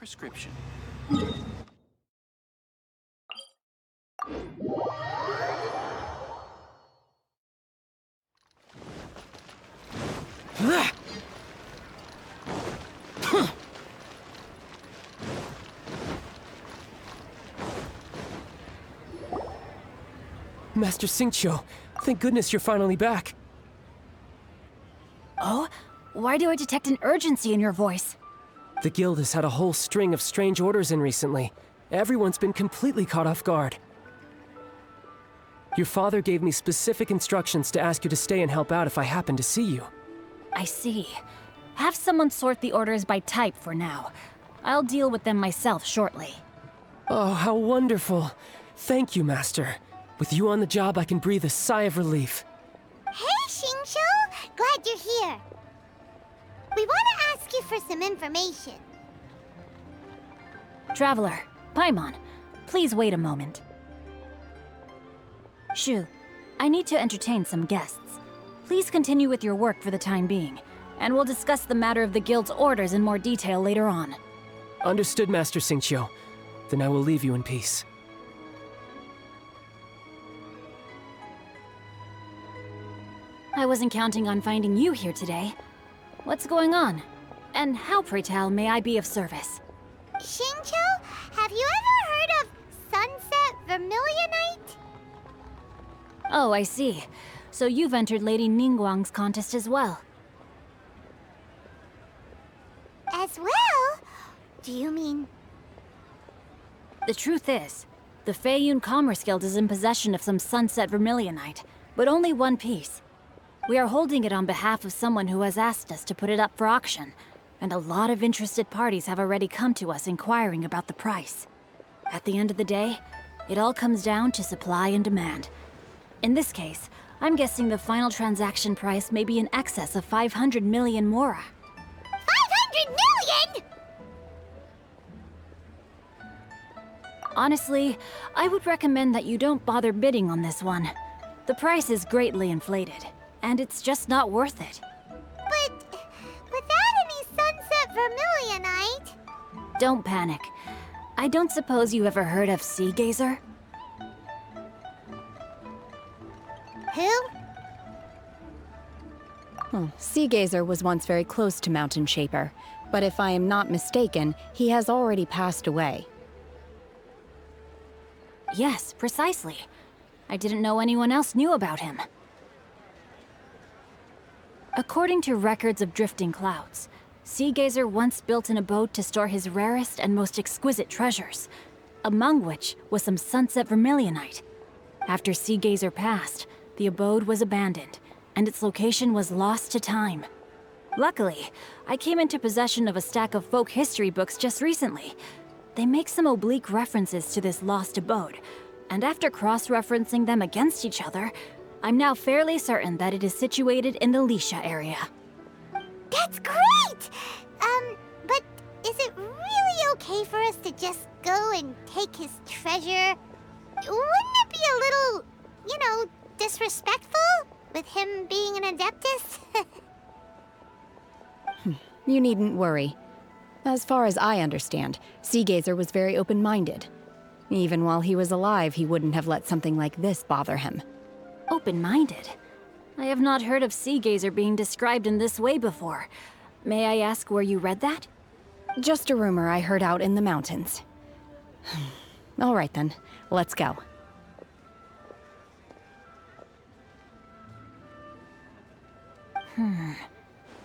prescription. Master Xingqiu, thank goodness you're finally back. Oh? Why do I detect an urgency in your voice? The guild has had a whole string of strange orders in recently. Everyone's been completely caught off guard. Your father gave me specific instructions to ask you to stay and help out if I happen to see you. I see. Have someone sort the orders by type for now. I'll deal with them myself shortly. Oh, how wonderful. Thank you, Master. With you on the job, I can breathe a sigh of relief. Hey, Xingqiu! Glad you're here. We want to ask you for some information. Traveler, Paimon, please wait a moment. Shu, I need to entertain some guests. Please continue with your work for the time being, and we'll discuss the matter of the guild's orders in more detail later on. Understood, Master Xingqiu. Then I will leave you in peace. I wasn't counting on finding you here today. What's going on? And how, pray tell, may I be of service? Xingqiu, have you ever heard of Sunset Vermilionite? Oh, I see. So you've entered Lady Ningguang's contest as well. As well? Do you mean... The truth is, the Feiyun Commerce Guild is in possession of some Sunset Vermilionite, but only one piece. We are holding it on behalf of someone who has asked us to put it up for auction, and a lot of interested parties have already come to us inquiring about the price. At the end of the day, it all comes down to supply and demand. In this case, I'm guessing the final transaction price may be in excess of 500 million mora. 500 million?! Honestly, I would recommend that you don't bother bidding on this one. The price is greatly inflated, and it's just not worth it. But without any Sunset Vermilionite... Don't panic. I don't suppose you ever heard of Sea Gazer? Who? Sea Gazer was once very close to Mountain Shaper, but if I am not mistaken, he has already passed away. Yes, precisely. I didn't know anyone else knew about him. According to records of drifting clouds, Sea Gazer once built an abode to store his rarest and most exquisite treasures, among which was some Sunset Vermilionite. After Sea Gazer passed, the abode was abandoned, and its location was lost to time. Luckily, I came into possession of a stack of folk history books just recently. They make some oblique references to this lost abode, and after cross-referencing them against each other, I'm now fairly certain that it is situated in the Lisha area. That's great! But is it really okay for us to just go and take his treasure? Wouldn't it be a little, disrespectful? With him being an Adeptus? You needn't worry. As far as I understand, Sea Gazer was very open-minded. Even while he was alive, he wouldn't have let something like this bother him. Open-minded? I have not heard of Sea Gazer being described in this way before. May I ask where you read that? Just a rumor I heard out in the mountains. All right then, let's go.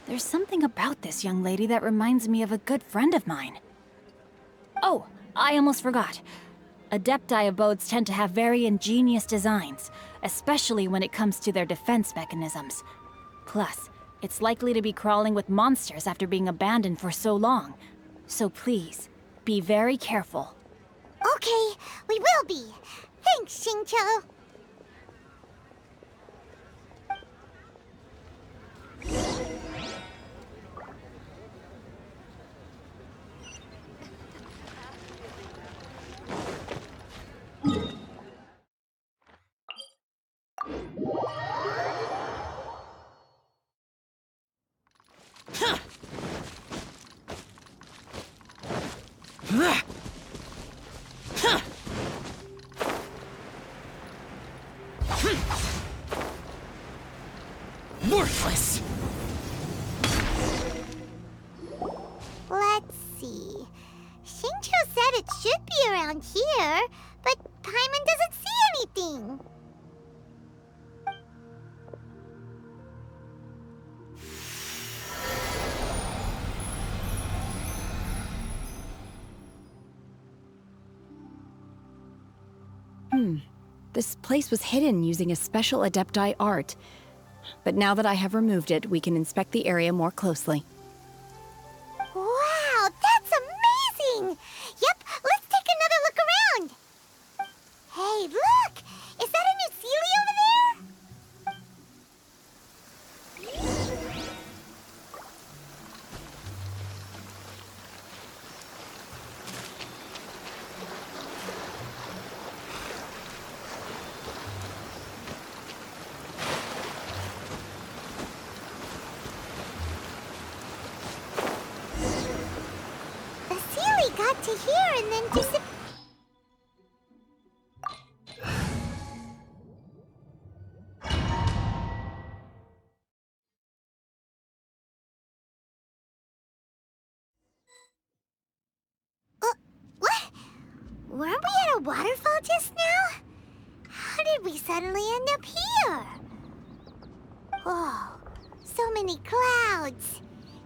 There's something about this young lady that reminds me of a good friend of mine. Oh, I almost forgot. Adepti abodes tend to have very ingenious designs, especially when it comes to their defense mechanisms. Plus, it's likely to be crawling with monsters after being abandoned for so long. So please, be very careful. Okay, we will be. Thanks, Xingqiu. should be around here, but Paimon doesn't see anything. This place was hidden using a special Adepti art. But now that I have removed it, we can inspect the area more closely. Wow, that's amazing! Yep, let's take another look around. Hey, look! Is that a new Seelie over there? The Seelie got to here and then disappeared. What? Weren't we at a waterfall just now? How did we suddenly end up here? Whoa, so many clouds.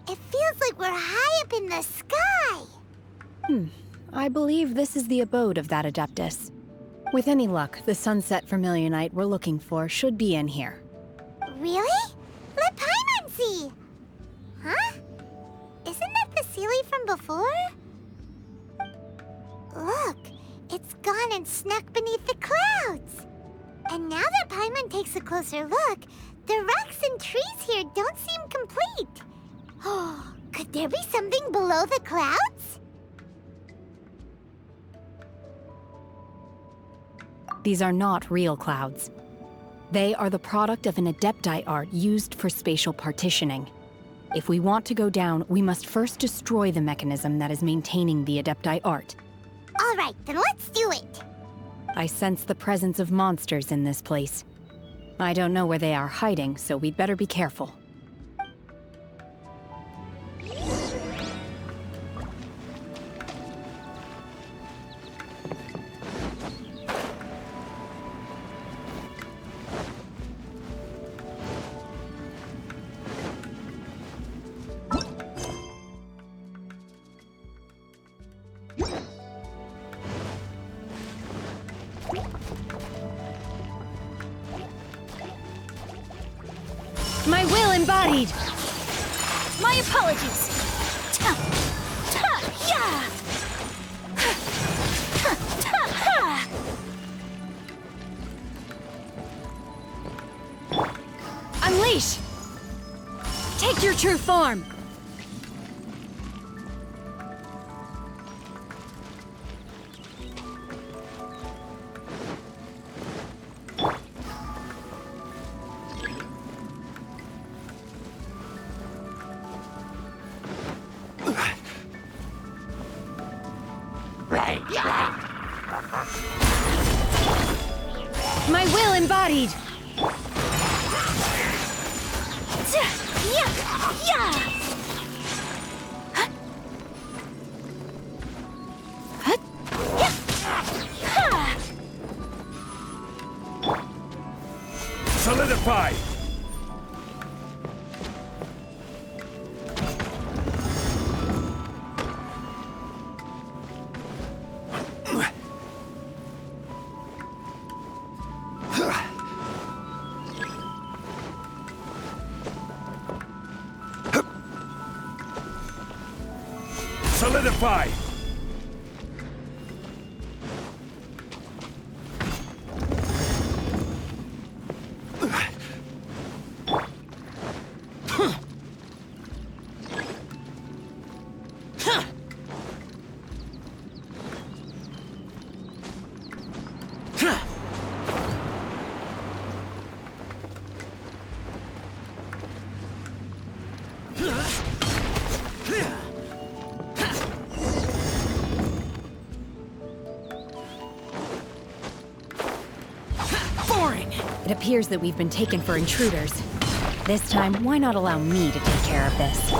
It feels like we're high up in the sky. I believe this is the abode of that Adeptus. With any luck, the Sunset Vermilionite we're looking for should be in here. Really? Let Paimon see. Huh? Isn't that the Seelie from before? Look, it's gone and snuck beneath the clouds. And now that Paimon takes a closer look, the rocks and trees here don't seem complete. Oh, could there be something below the clouds? These are not real clouds. They are the product of an Adepti art used for spatial partitioning. If we want to go down, we must first destroy the mechanism that is maintaining the Adepti art. All right, then let's do it. I sense the presence of monsters in this place. I don't know where they are hiding, so we'd better be careful. My will embodied! My apologies! Ta! Ta! Yeah! Ha! Ta! Ha! Unleash! Take your true form! My will embodied! Solidify! Solidify! It appears that we've been taken for intruders. This time, why not allow me to take care of this?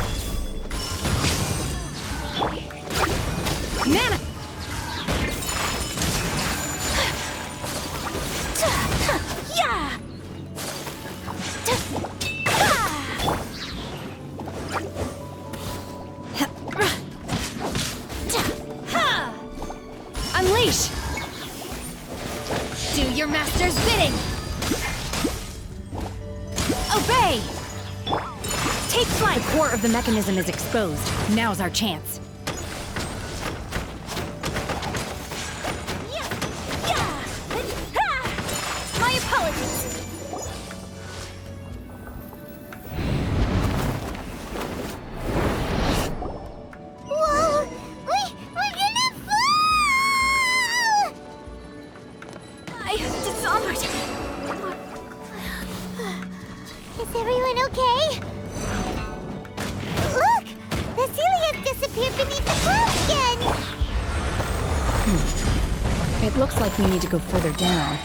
Mana! Yeah! Unleash! Do your master's bidding! Obey! Take flight! The core of the mechanism is exposed. Now's our chance. My apologies! Whoa! We're gonna fall! I dishonored. Is everyone okay? Look! The Celia disappeared beneath the clouds again! It looks like we need to go further down.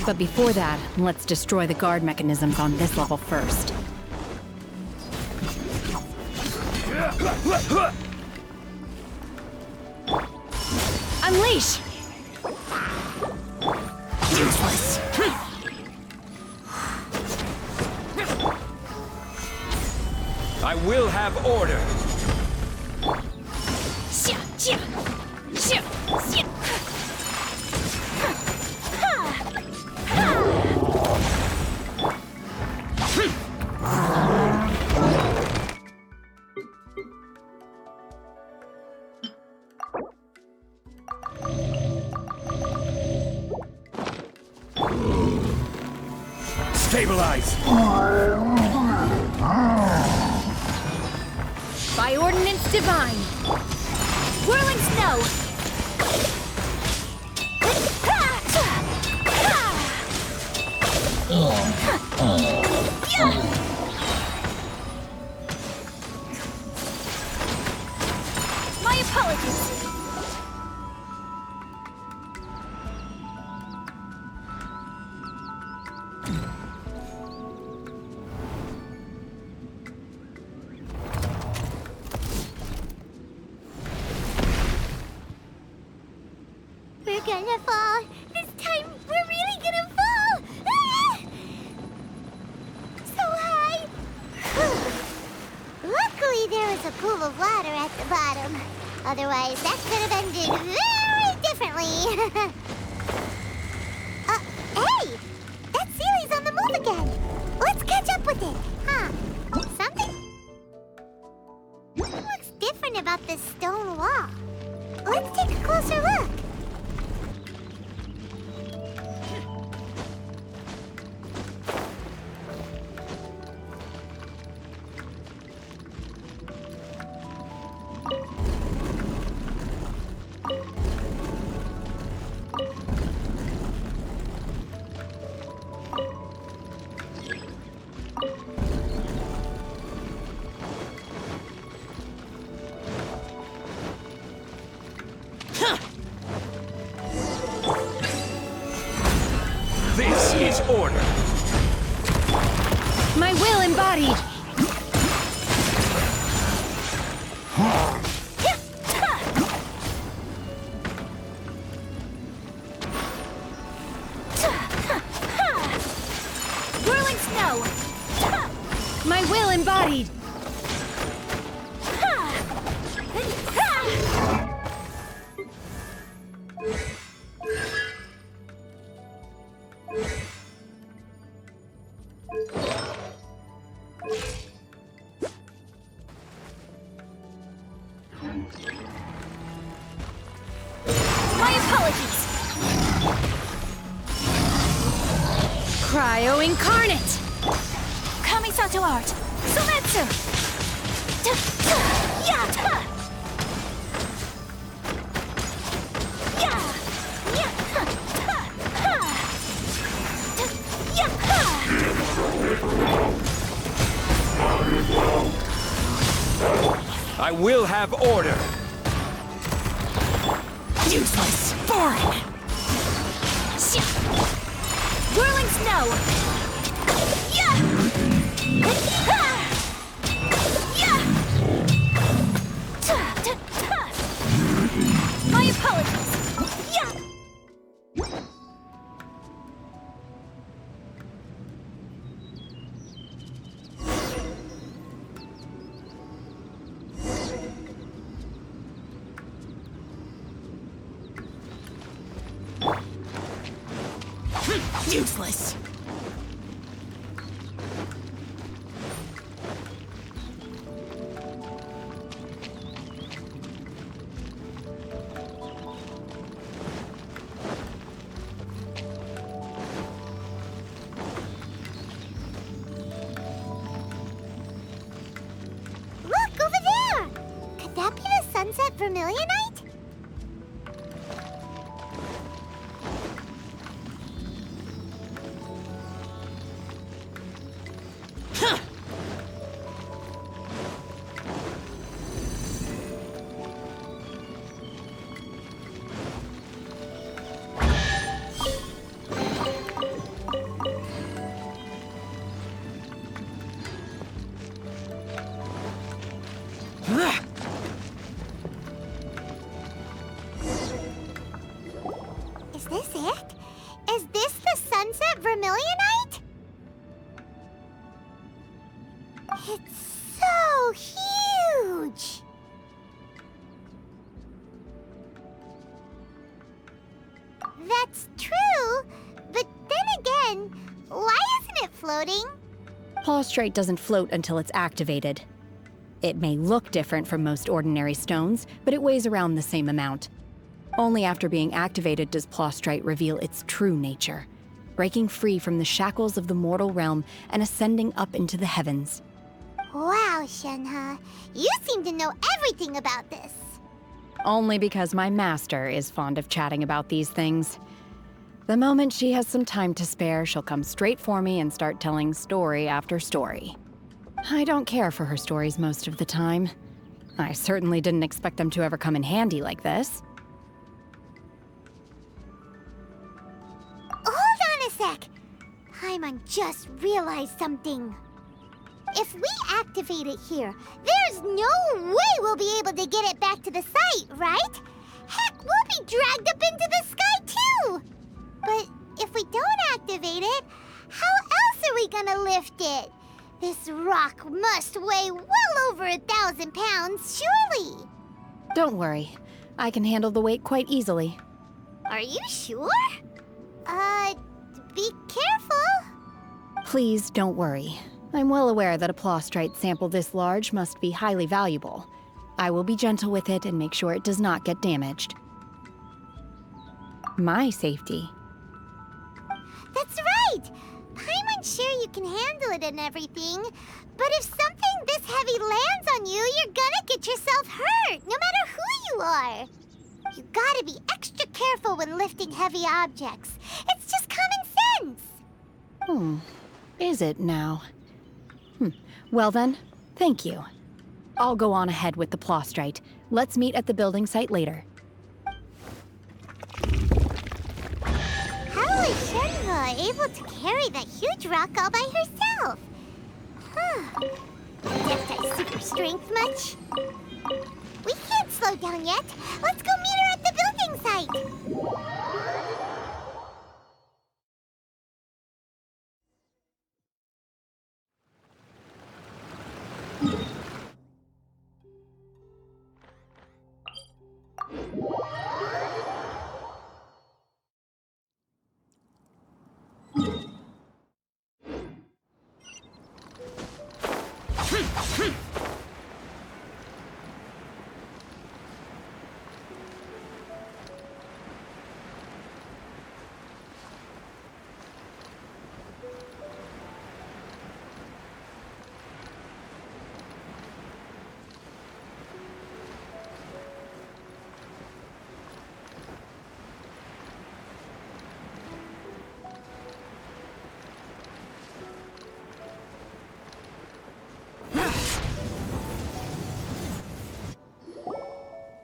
But before that, let's destroy the guard mechanisms on this level first. Unleash! Useless. I will have order. Stabilize. By ordinance divine! Whirling snow! My apologies! We're gonna fall! This time, we're really gonna fall! Ah! So high! Luckily, there was a pool of water at the bottom. Otherwise, that could have ended very differently. Hey! That Sealy's on the move again! Let's catch up with it! Huh? Something looks different about this stone wall. Let's take a closer look. This is order. My will embodied! Whirling snow! My will embodied! My apologies! Cryo incarnate! Kamisato art! Sumetsu! Yeah! I will have order. Useless. Foreign. Whirling snow! My apologies! Useless. Look, over there! Could that be the Sunset Vermilionite? Is this it? Is this the Sunset Vermilionite? It's so huge! That's true, but then again, why isn't it floating? Plaustrite doesn't float until it's activated. It may look different from most ordinary stones, but it weighs around the same amount. Only after being activated does Plaustrite reveal its true nature, breaking free from the shackles of the mortal realm and ascending up into the heavens. Wow, Shenhe, you seem to know everything about this. Only because my master is fond of chatting about these things. The moment she has some time to spare, she'll come straight for me and start telling story after story. I don't care for her stories most of the time. I certainly didn't expect them to ever come in handy like this. Hold on a sec. Paimon just realized something. If we activate it here, there's no way we'll be able to get it back to the site, right? Heck, we'll be dragged up into the sky too! But if we don't activate it, how else are we gonna lift it? This rock must weigh well over 1,000 pounds, surely! Don't worry. I can handle the weight quite easily. Are you sure? Be careful! Please don't worry. I'm well aware that a Plaustrite sample this large must be highly valuable. I will be gentle with it and make sure it does not get damaged. My safety. That's right! Paimon's sure you can handle it and everything, but if something this heavy lands on you, you're gonna get yourself hurt, no matter who you are. You gotta be extra careful when lifting heavy objects. It's just common sense. Is it now? Well then, thank you. I'll go on ahead with the Plaustrite. Let's meet at the building site later. How is Shenhe able to carry that huge rock all by herself? Huh. Adepti super strength much? We can't slow down yet. Let's go meet her at the building site.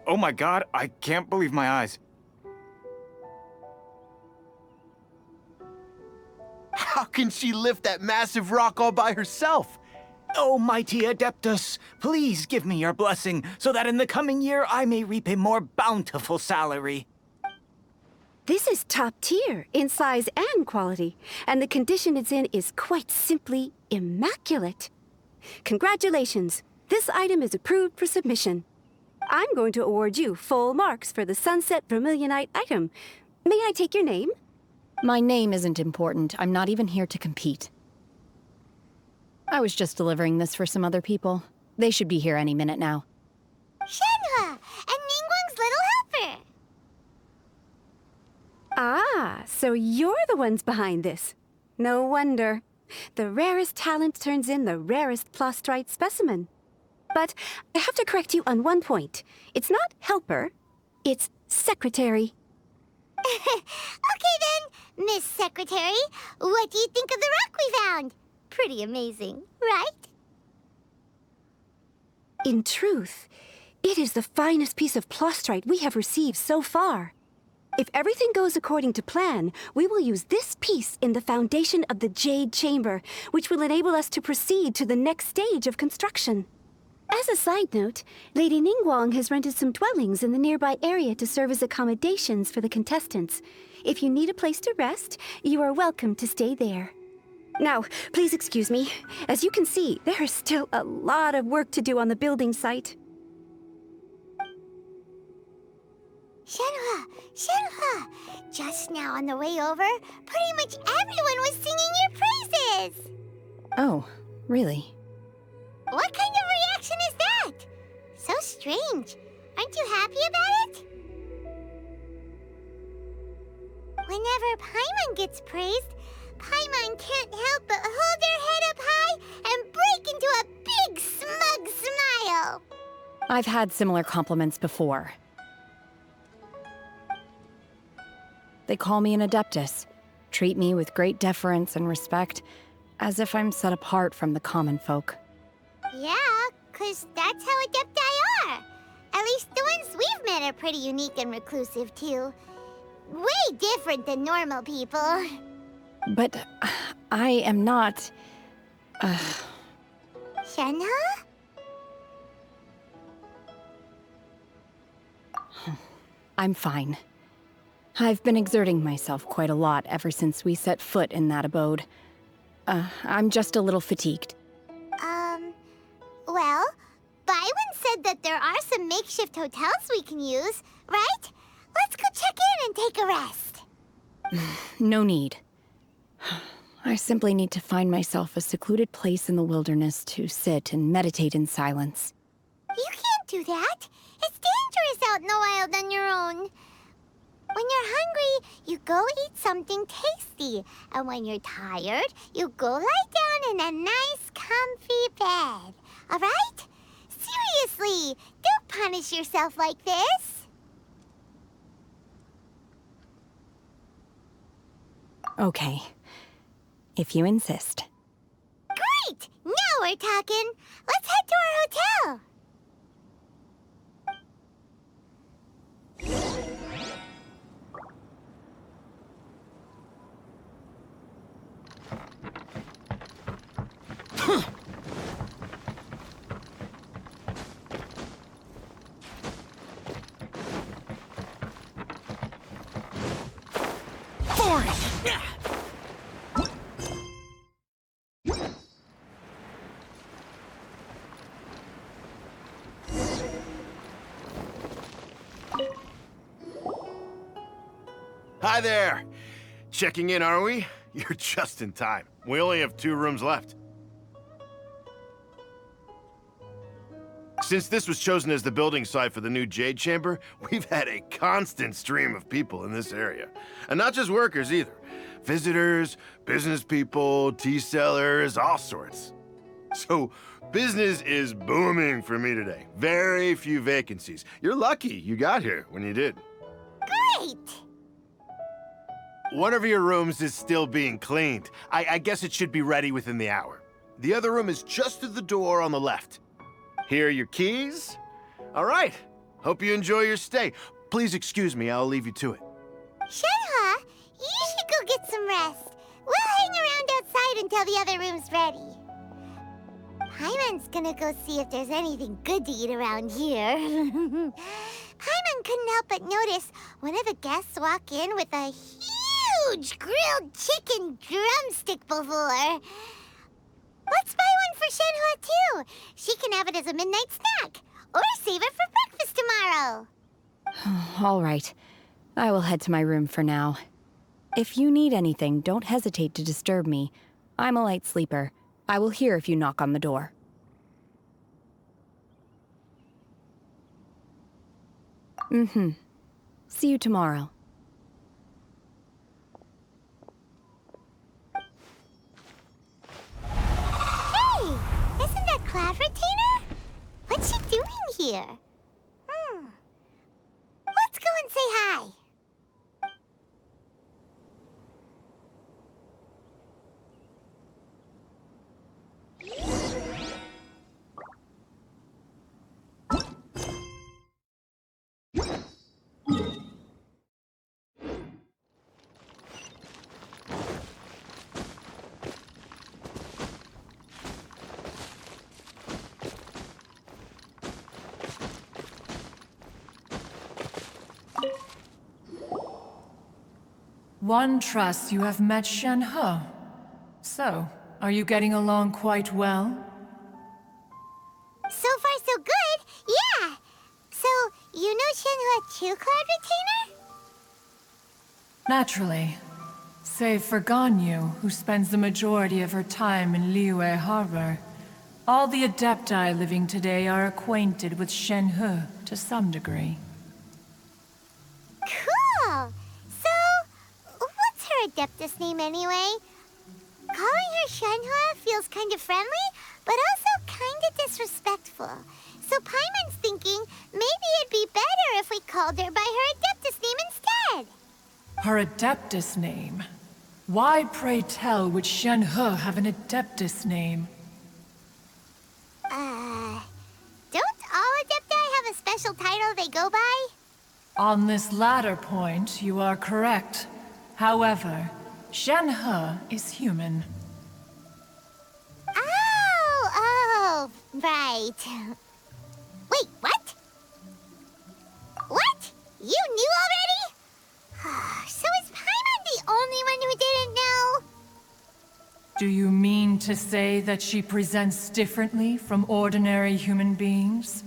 Oh my god, I can't believe my eyes. How can she lift that massive rock all by herself? Oh, mighty Adeptus, please give me your blessing so that in the coming year I may reap a more bountiful salary. This is top tier in size and quality, and the condition it's in is quite simply immaculate. Congratulations! This item is approved for submission. I'm going to award you full marks for the Sunset Vermilionite item. May I take your name? My name isn't important. I'm not even here to compete. I was just delivering this for some other people. They should be here any minute now. Shenhua, and Ningguang's little helper. Ah, so you're the ones behind this. No wonder. The rarest talent turns in the rarest Plostrite specimen. But I have to correct you on one point. It's not helper, it's secretary. Okay then, Miss Secretary, what do you think of the rock we found? Pretty amazing, right? In truth, it is the finest piece of Plostrite we have received so far. If everything goes according to plan, we will use this piece in the foundation of the Jade Chamber, which will enable us to proceed to the next stage of construction. As a side note, Lady Ningguang has rented some dwellings in the nearby area to serve as accommodations for the contestants. If you need a place to rest, you are welcome to stay there. Now, please excuse me. As you can see, there is still a lot of work to do on the building site. Shenhua, just now on the way over, pretty much everyone was singing your praises. Oh, really? What kind of reaction is that? So strange. Aren't you happy about it? Whenever Paimon gets praised, Paimon can't help but hold their head up high and break into a big smug smile. I've had similar compliments before. They call me an Adeptus, treat me with great deference and respect, as if I'm set apart from the common folk. Yeah, 'cause that's how Adepti are. At least the ones we've met are pretty unique and reclusive, too. Way different than normal people. But I am not... Shenhua? I'm fine. I've been exerting myself quite a lot ever since we set foot in that abode. I'm just a little fatigued. Well, Byron said that there are some makeshift hotels we can use, right? Let's go check in and take a rest. No need. I simply need to find myself a secluded place in the wilderness to sit and meditate in silence. You can't do that. It's dangerous out in the wild on your own. When you're hungry, you go eat something tasty. And when you're tired, you go lie down in a nice, comfy bed. All right? Seriously, don't punish yourself like this. Okay. If you insist. Great! Now we're talking. Let's head to our hotel. Hi there! Checking in, are we? You're just in time. We only have 2 rooms left. Since this was chosen as the building site for the new Jade Chamber, we've had a constant stream of people in this area. And not just workers either. Visitors, business people, tea sellers, all sorts. So, business is booming for me today. Very few vacancies. You're lucky you got here when you did. Great! One of your rooms is still being cleaned. I guess it should be ready within the hour. The other room is just through the door on the left. Here are your keys. All right. Hope you enjoy your stay. Please excuse me, I'll leave you to it. Shenhua, you should go get some rest. We'll hang around outside until the other room's ready. Paimon's gonna go see if there's anything good to eat around here. Paimon couldn't help but notice one of the guests walk in with a huge grilled chicken drumstick before. Let's buy one for Shenhua, too. She can have it as a midnight snack. Or save it for breakfast tomorrow. All right. I will head to my room for now. If you need anything, don't hesitate to disturb me. I'm a light sleeper. I will hear if you knock on the door. See you tomorrow. Hey! Isn't that Cloud Retainer? What's she doing here? Let's go and say hi. One trusts you have met Shen He. So, are you getting along quite well? So far, so good. Yeah. So, you know Shenhua too, Cloud Retainer? Naturally. Save for Ganyu, who spends the majority of her time in Liyue Harbor. All the Adepti living today are acquainted with Shen He to some degree. Cool. So, what's her Adeptus name anyway? Calling her Shenhua feels kind of friendly, but also kind of disrespectful. So Paimon's thinking maybe it'd be better if we called her by her Adeptus name instead. Her Adeptus name? Why, pray tell, would Shen He have an Adeptus name? Don't all Adepti have a special title they go by? On this latter point, you are correct. However, Shen He is human. Oh, right. Wait, what? What? You knew already? So is Paimon the only one who didn't know? Do you mean to say that she presents differently from ordinary human beings?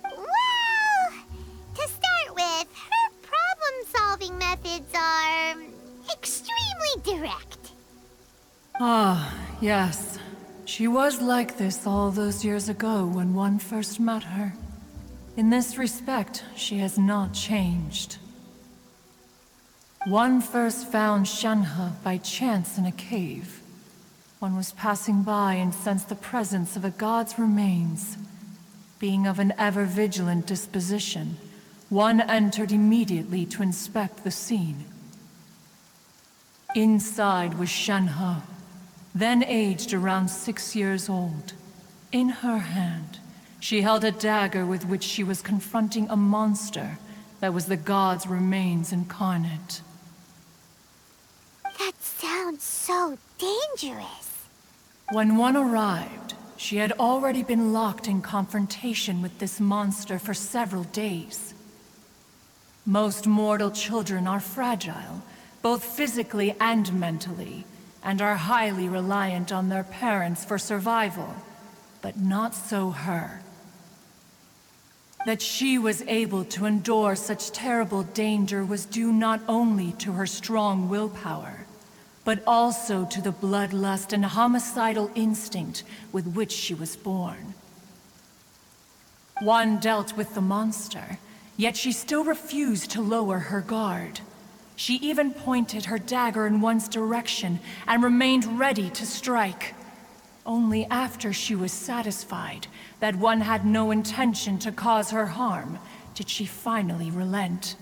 Well, to start with, her problem-solving methods are extremely direct. Ah, yes. She was like this all those years ago when one first met her. In this respect, she has not changed. One first found Shen He by chance in a cave. One was passing by and sensed the presence of a god's remains. Being of an ever-vigilant disposition, one entered immediately to inspect the scene. Inside was Shen He, then aged around 6 years old. In her hand, she held a dagger with which she was confronting a monster that was the god's remains incarnate. That sounds so dangerous. When one arrived, she had already been locked in confrontation with this monster for several days. Most mortal children are fragile, both physically and mentally, and are highly reliant on their parents for survival, but not so her. That she was able to endure such terrible danger was due not only to her strong willpower, but also to the bloodlust and homicidal instinct with which she was born. One dealt with the monster, yet she still refused to lower her guard. She even pointed her dagger in one's direction and remained ready to strike. Only after she was satisfied that one had no intention to cause her harm did she finally relent.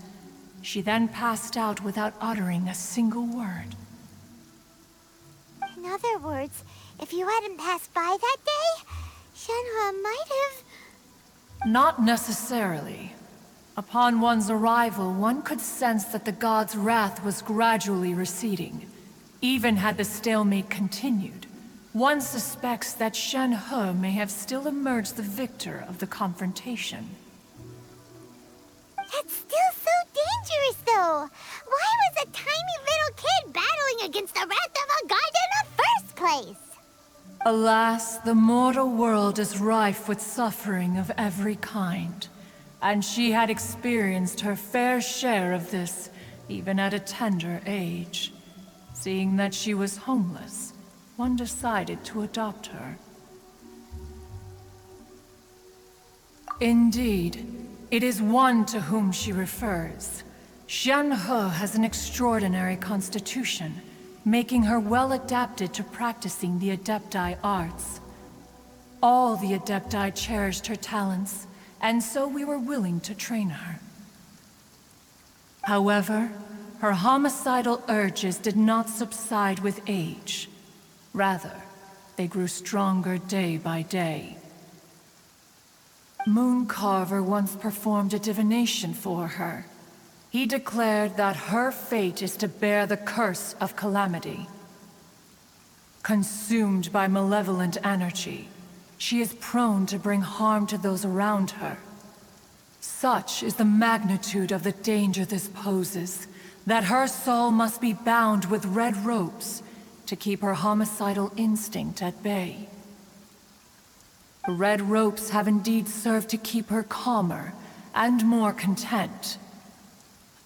She then passed out without uttering a single word. In other words, if you hadn't passed by that day, Shenhua might have... Not necessarily. Upon one's arrival, one could sense that the god's wrath was gradually receding. Even had the stalemate continued, one suspects that Shen He may have still emerged the victor of the confrontation. That's still so dangerous, though. Why was a tiny little kid battling against the wrath of a god in the first place? Alas, the mortal world is rife with suffering of every kind. And she had experienced her fair share of this even at a tender age. Seeing that she was homeless, one decided to adopt her. Indeed, it is one to whom she refers. Xianhe has an extraordinary constitution, making her well adapted to practicing the Adepti arts. All the Adepti cherished her talents, and so we were willing to train her. However, her homicidal urges did not subside with age. Rather, they grew stronger day by day. Mooncarver once performed a divination for her. He declared that her fate is to bear the curse of calamity. Consumed by malevolent energy, she is prone to bring harm to those around her. Such is the magnitude of the danger this poses, that her soul must be bound with red ropes to keep her homicidal instinct at bay. The red ropes have indeed served to keep her calmer and more content.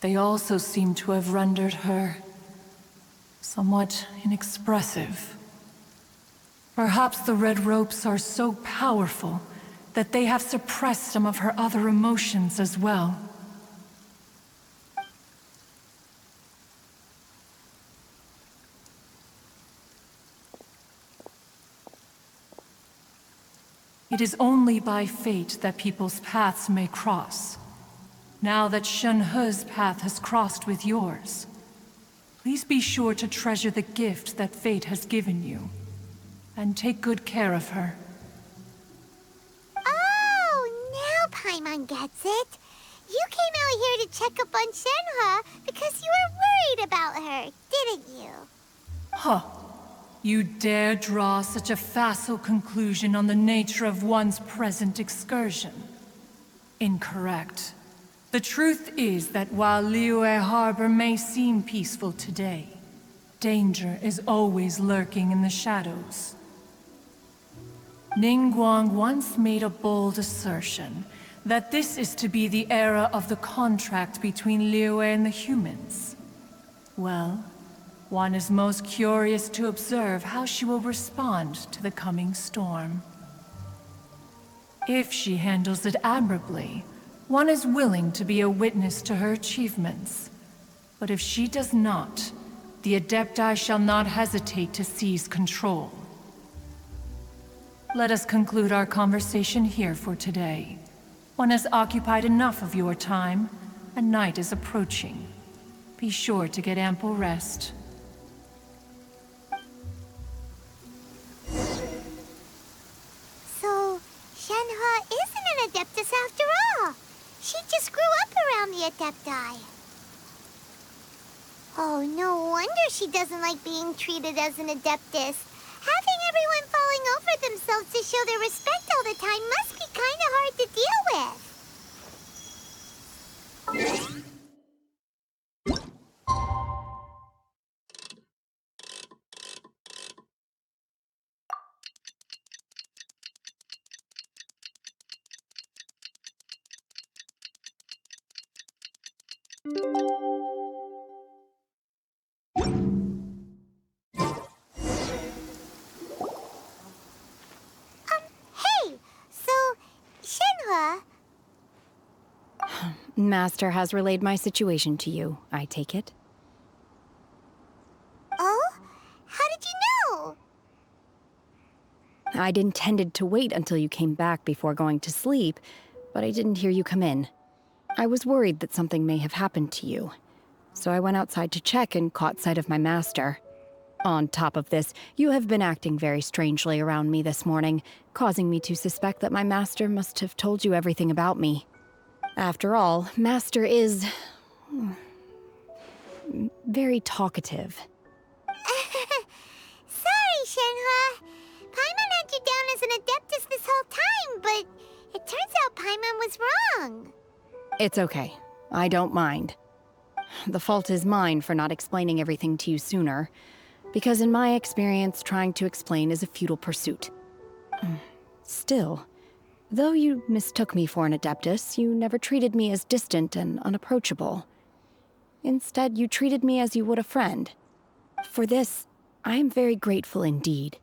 They also seem to have rendered her somewhat inexpressive. Perhaps the red ropes are so powerful that they have suppressed some of her other emotions as well. It is only by fate that people's paths may cross. Now that Xianhe's path has crossed with yours, please be sure to treasure the gift that fate has given you, and take good care of her. Oh, now Paimon gets it. You came out here to check up on Xianhe because you were worried about her, didn't you? Huh. You dare draw such a facile conclusion on the nature of one's present excursion? Incorrect. The truth is that while Liyue Harbor may seem peaceful today, danger is always lurking in the shadows. Ningguang once made a bold assertion that this is to be the era of the contract between Liyue and the humans. Well, one is most curious to observe how she will respond to the coming storm. If she handles it admirably, one is willing to be a witness to her achievements. But if she does not, the Adepti shall not hesitate to seize control. Let us conclude our conversation here for today. One has occupied enough of your time, and night is approaching. Be sure to get ample rest. So, Xianhe isn't an Adeptus after all. She just grew up around the Adepti. Oh, no wonder she doesn't like being treated as an Adeptus. Having everyone falling over themselves to show their respect all the time must be kind of hard to deal with. Hey, so, Xianhe, Master has relayed my situation to you, I take it. oh? How did you know? I'd intended to wait until you came back before going to sleep, but I didn't hear you come in. I was worried that something may have happened to you, so I went outside to check and caught sight of my master. On top of this, you have been acting very strangely around me this morning, causing me to suspect that my master must have told you everything about me. After all, Master is very talkative. Sorry, Xianhe. Paimon had you down as an Adeptus this whole time, but it turns out Paimon was wrong. It's okay. I don't mind. The fault is mine for not explaining everything to you sooner, because in my experience, trying to explain is a futile pursuit. Still, though you mistook me for an Adeptus, you never treated me as distant and unapproachable. Instead, you treated me as you would a friend. For this, I am very grateful indeed.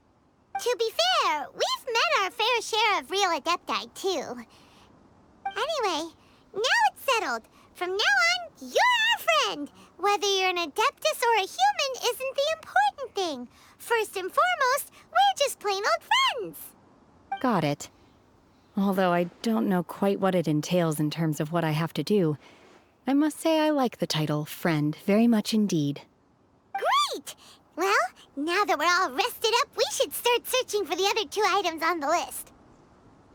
To be fair, we've met our fair share of real Adepti, too. Anyway, now it's settled. From now on, you're our friend. Whether you're an Adeptus or a human isn't the important thing. First and foremost, we're just plain old friends. Got it. Although I don't know quite what it entails in terms of what I have to do, I must say I like the title friend very much indeed. Great! Well, now that we're all rested up, we should start searching for the other 2 items on the list.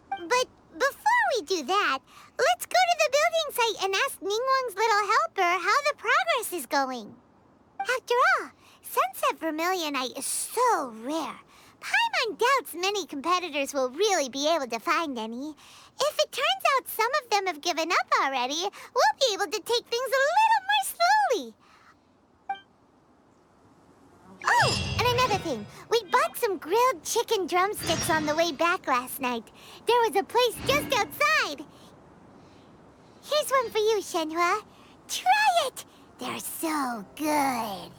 But before we do that, let's go to the building site and ask Ningguang's little helper how the progress is going. After all, Sunset Vermilionite is so rare. Paimon doubts many competitors will really be able to find any. If it turns out some of them have given up already, we'll be able to take things a little more slowly. Oh, and another thing. We bought some grilled chicken drumsticks on the way back last night. There was a place just outside. Here's one for you, Shenhua. Try it! They're so good.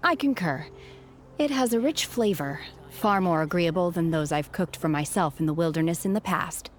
I concur. It has a rich flavor, far more agreeable than those I've cooked for myself in the wilderness in the past.